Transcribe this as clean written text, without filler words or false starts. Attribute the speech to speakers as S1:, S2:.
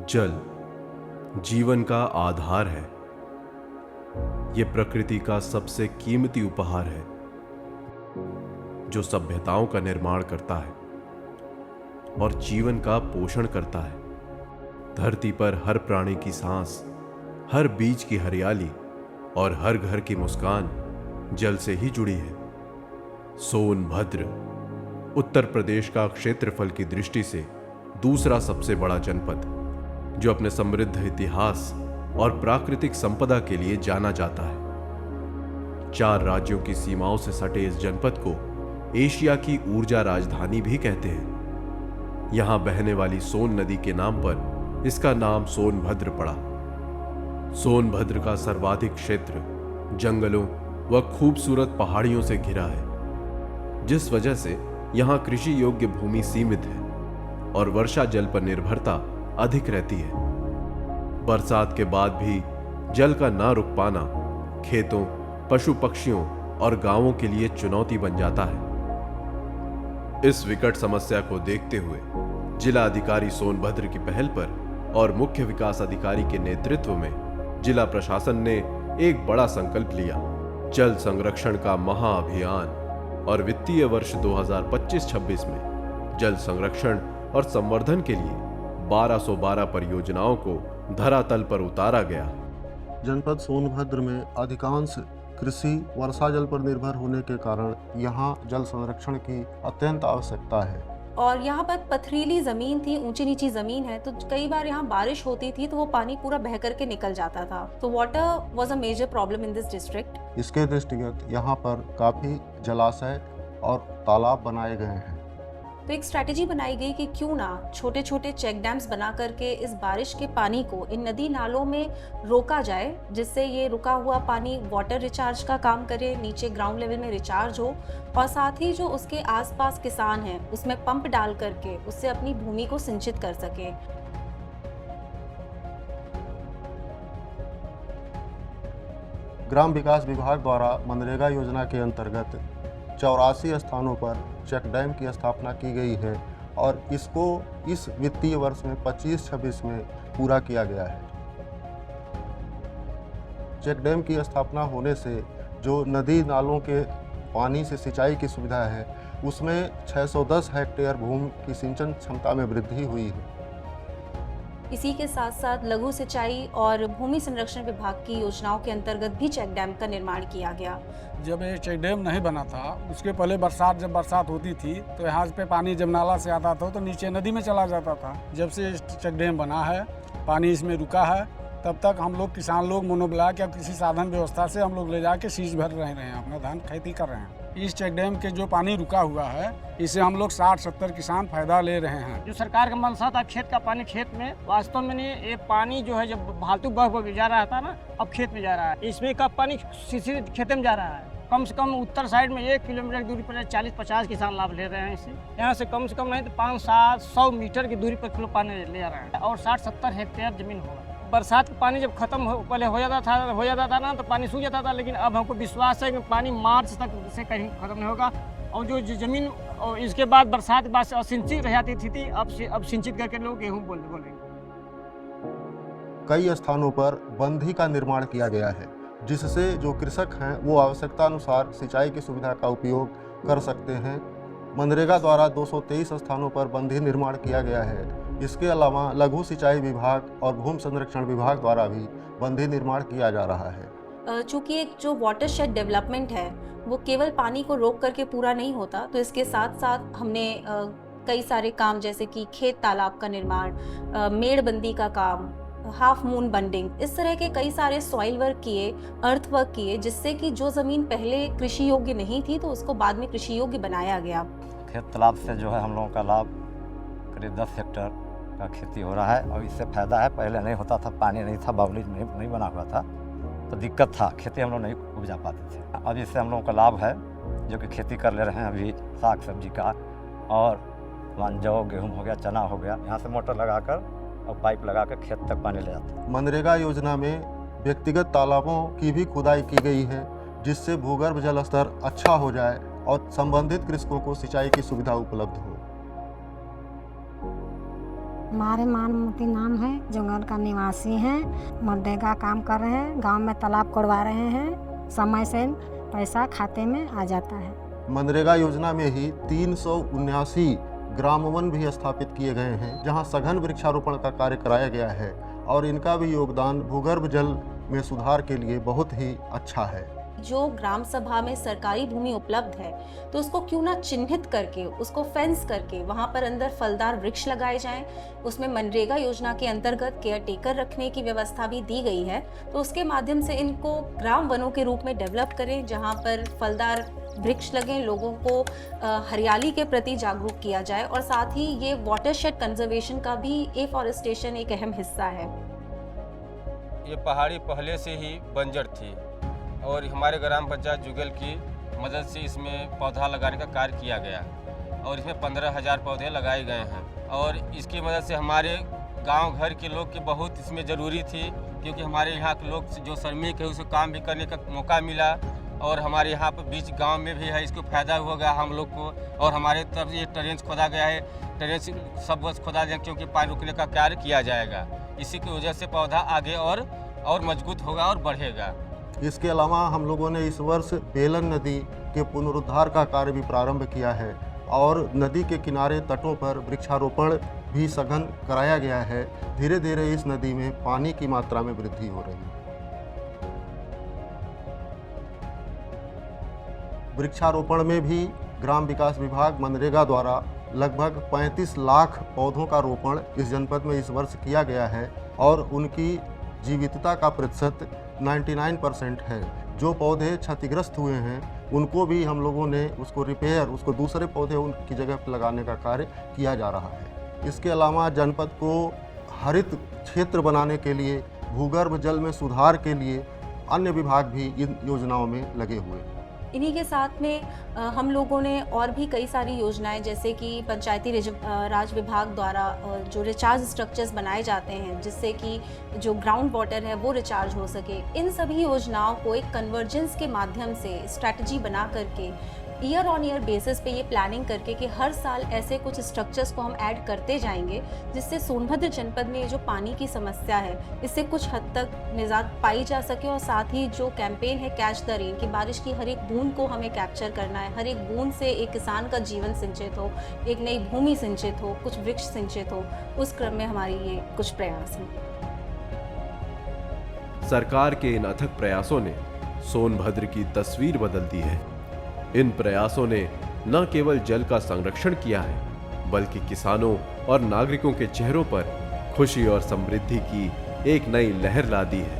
S1: जल जीवन का आधार है। यह प्रकृति का सबसे कीमती उपहार है जो सभ्यताओं का निर्माण करता है और जीवन का पोषण करता है। धरती पर हर प्राणी की सांस, हर बीज की हरियाली और हर घर की मुस्कान जल से ही जुड़ी है। सोनभद्र उत्तर प्रदेश का क्षेत्रफल की दृष्टि से दूसरा सबसे बड़ा जनपद, जो अपने समृद्ध इतिहास और प्राकृतिक संपदा के लिए जाना जाता है। 4 राज्यों की सीमाओं से सटे इस जनपद को एशिया की ऊर्जा राजधानी भी कहते हैं। यहां बहने वाली सोन नदी के नाम पर इसका नाम सोनभद्र पड़ा। सोनभद्र का सर्वाधिक क्षेत्र जंगलों व खूबसूरत पहाड़ियों से घिरा है, जिस वजह से यहां कृषि योग्य भूमि सीमित है और वर्षा जल पर निर्भरता अधिक रहती है। बरसात के बाद भी जल का ना रुक पाना खेतों, पशु पक्षियों और गांवों के लिए चुनौती बन जाता है। इस विकट समस्या को देखते हुए जिला अधिकारी सोनभद्र की पहल पर और मुख्य विकास अधिकारी के नेतृत्व में जिला प्रशासन ने एक बड़ा संकल्प लिया। जल संरक्षण का महाअभियान और वित्तीय वर्ष 2025-26 में जल संरक्षण और संवर्धन के लिए 1212 परियोजनाओं को धरातल पर उतारा गया।
S2: जनपद सोनभद्र में अधिकांश कृषि वर्षा जल पर निर्भर होने के कारण यहाँ जल संरक्षण की अत्यंत आवश्यकता है।
S3: और यहाँ पर पथरीली ज़मीन थी, ऊंची नीची ज़मीन है, तो कई बार यहाँ बारिश होती थी तो वो पानी पूरा बह करके निकल जाता था। तो water was a major problem in this district.
S2: इसके दृष्टिगत यहाँ पर काफ़ी जलाशय और तालाब बनाए गए हैं।
S3: तो एक स्ट्रैटेजी बनाई गई कि क्यों ना छोटे छोटे चेक डैम्स बना करके इस बारिश के पानी को इन नदी नालों में रोका जाए, जिससे ये रुका हुआ पानी वाटर रिचार्ज का काम करे, नीचे ग्राउंड लेवल में रिचार्ज हो और साथ ही जो उसके आसपास किसान हैं उसमें पंप डाल करके उससे अपनी भूमि को सिंचित कर सके।
S2: ग्राम विकास विभाग द्वारा मनरेगा योजना के अंतर्गत 84 स्थानों पर चेक डैम की स्थापना की गई है और इसको इस वित्तीय वर्ष में 25-26 में पूरा किया गया है। चेक डैम की स्थापना होने से जो नदी नालों के पानी से सिंचाई की सुविधा है उसमें 610 हेक्टेयर भूमि की सिंचन क्षमता में वृद्धि हुई है।
S3: इसी के साथ साथ लघु सिंचाई और भूमि संरक्षण विभाग की योजनाओं के अंतर्गत भी चेक डैम का निर्माण किया गया।
S4: जब ये चेक डैम नहीं बना था उसके पहले जब बरसात होती थी तो यहाँ पे पानी जब नाला से आता था तो नीचे नदी में चला जाता था। जब से चेक डैम बना है, पानी इसमें रुका है, तब तक हम लोग किसान लोग मोनोब्लॉक या किसी साधन व्यवस्था से हम लोग ले जाके सींच भर रहे हैं, अपना धान खेती कर रहे हैं। इस चेक डैम के जो पानी रुका हुआ है इससे हम लोग 60-70 किसान फायदा ले रहे हैं।
S5: जो सरकार का मंशा था खेत का पानी खेत में, वास्तव में नहीं, ये पानी जो है जब फालतू बह जा रहा था ना, अब खेत में जा रहा है। इसमें का पानी सीधे खेत में जा रहा है। कम से कम उत्तर साइड में 1 किलोमीटर की दूरी पर 40-50 किसान लाभ ले रहे हैं इससे। यहाँ से कम नहीं तो 500-700 मीटर की दूरी पर पानी ले रहा है और 60-70 हेक्टेयर जमीन होगा। बरसात का पानी जब पहले हो जाता था ना तो पानी सूख जाता था, लेकिन अब हमको विश्वास है कि पानी मार्च तक से कहीं खत्म नहीं होगा और जो जमीन और इसके बाद बरसात के बाद असिंचित रह जाती थी, अब सिंचित करके लोग गेहूँ बोलेंगे।
S2: कई स्थानों पर बंधी का निर्माण किया गया है, जिससे जो कृषक हैं वो आवश्यकता अनुसार सिंचाई की सुविधा का उपयोग कर सकते हैं। मनरेगा द्वारा 223 स्थानों पर बंधी निर्माण किया गया है। इसके अलावा लघु सिंचाई विभाग और भूमि संरक्षण विभाग द्वारा भी बंधी निर्माण किया जा रहा है।
S3: चूँकि एक जो वाटरशेड डेवलपमेंट है वो केवल पानी को रोक करके पूरा नहीं होता, तो इसके साथ साथ हमने कई सारे काम जैसे कि खेत तालाब का निर्माण, मेड़बंदी का काम, हाफ मून बंडिंग, इस तरह के कई सारे सॉइल वर्क किए, अर्थ वर्क किए, जिससे कि जो ज़मीन पहले कृषि योग्य नहीं थी तो उसको बाद में कृषि योग्य बनाया गया।
S6: खेत तालाब से जो है हम लोगों का लाभ करीब 10 हेक्टेयर का खेती हो रहा है और इससे फ़ायदा है। पहले नहीं होता था, पानी नहीं था, बावली नहीं बना हुआ था तो दिक्कत था, खेती हम लोग नहीं उपजा पाते थे। अब इससे हम लोगों का लाभ है जो कि खेती कर ले रहे हैं अभी साग सब्जी का, और जौ गेहूँ हो गया, चना हो गया, यहाँ से मोटर लगाकर और पाइप लगाकर खेत तक पानी ले जाते हैं।
S2: मनरेगा योजना में व्यक्तिगत तालाबों की भी खुदाई की गई है, जिससे भूगर्भ जल स्तर अच्छा हो जाए और संबंधित कृषकों को सिंचाई की सुविधा उपलब्ध हो।
S7: हमारे मानमती नाम है, जंगल का निवासी हैं, मनरेगा काम कर रहे हैं, गांव में तालाब कोड़वा रहे हैं, समय से पैसा खाते में आ जाता है।
S2: मनरेगा योजना में ही 379 ग्राम वन भी स्थापित किए गए हैं, जहां सघन वृक्षारोपण का कार्य कराया गया है और इनका भी योगदान भूगर्भ जल में सुधार के लिए बहुत ही अच्छा है।
S3: जो ग्राम सभा में सरकारी भूमि उपलब्ध है तो उसको क्यों ना चिन्हित करके, उसको फेंस करके वहाँ पर अंदर फलदार वृक्ष लगाए जाएं। उसमें मनरेगा योजना के अंतर्गत केयर टेकर रखने की व्यवस्था भी दी गई है, तो उसके माध्यम से इनको ग्राम वनों के रूप में डेवलप करें, जहाँ पर फलदार वृक्ष लगें, लोगों को हरियाली के प्रति जागरूक किया जाए और साथ ही ये वाटरशेड कंजर्वेशन का भी एफॉरेस्टेशन एक अहम हिस्सा है।
S8: ये पहाड़ी पहले से ही बंजर थी और हमारे ग्राम पंचायत जुगल की मदद से इसमें पौधा लगाने का कार्य किया गया और इसमें 15,000 पौधे लगाए गए हैं और इसकी मदद से हमारे गांव घर के लोग की बहुत इसमें ज़रूरी थी, क्योंकि हमारे यहाँ के लोग जो श्रमिक है उसे काम भी करने का मौका मिला और हमारे यहाँ पर बीच गांव में भी है, इसको फ़ायदा होगा हम लोग को। और हमारे तरफ ये ट्रेंच खोदा गया है, ट्रेंच सब वर्ष खोदा जाए क्योंकि पानी रुकने का कार्य किया जाएगा। इसी की वजह से पौधा आगे और मजबूत होगा और बढ़ेगा।
S2: इसके अलावा हम लोगों ने इस वर्ष बेलन नदी के पुनरुद्धार का कार्य भी प्रारंभ किया है और नदी के किनारे तटों पर वृक्षारोपण भी सघन कराया गया है। धीरे धीरे इस नदी में पानी की मात्रा में वृद्धि हो रही है। वृक्षारोपण में भी ग्राम विकास विभाग मनरेगा द्वारा लगभग 35 लाख पौधों का रोपण इस जनपद में इस वर्ष किया गया है और उनकी जीवितता का प्रतिशत 99% है। जो पौधे क्षतिग्रस्त हुए हैं उनको भी हम लोगों ने उसको रिपेयर, उसको दूसरे पौधे उनकी जगह पर लगाने का कार्य किया जा रहा है। इसके अलावा जनपद को हरित क्षेत्र बनाने के लिए, भूगर्भ जल में सुधार के लिए अन्य विभाग भी इन योजनाओं में लगे हुए हैं।
S3: इन्हीं के साथ में हम लोगों ने और भी कई सारी योजनाएं, जैसे कि पंचायती राज विभाग द्वारा जो रिचार्ज स्ट्रक्चर्स बनाए जाते हैं जिससे कि जो ग्राउंड वाटर है वो रिचार्ज हो सके, इन सभी योजनाओं को एक कन्वर्जेंस के माध्यम से स्ट्रैटेजी बना करके ईयर ऑन ईयर बेसिस पे ये प्लानिंग करके कि हर साल ऐसे कुछ स्ट्रक्चर्स को हम ऐड करते जाएंगे, जिससे सोनभद्र जनपद में ये जो पानी की समस्या है इससे कुछ हद तक निजात पाई जा सके। और साथ ही जो कैंपेन है कैच द रेन, कि बारिश की हर एक बूंद को हमें कैप्चर करना है, हर एक बूंद से एक किसान का जीवन सिंचित हो, एक नई भूमि सिंचित हो, कुछ वृक्ष सिंचित हो, उस क्रम में हमारी ये कुछ प्रयास हैं।
S1: सरकार के इन अथक प्रयासों ने सोनभद्र की तस्वीर बदल दी है। इन प्रयासों ने न केवल जल का संरक्षण किया है, बल्कि किसानों और नागरिकों के चेहरों पर खुशी और समृद्धि की एक नई लहर ला दी है।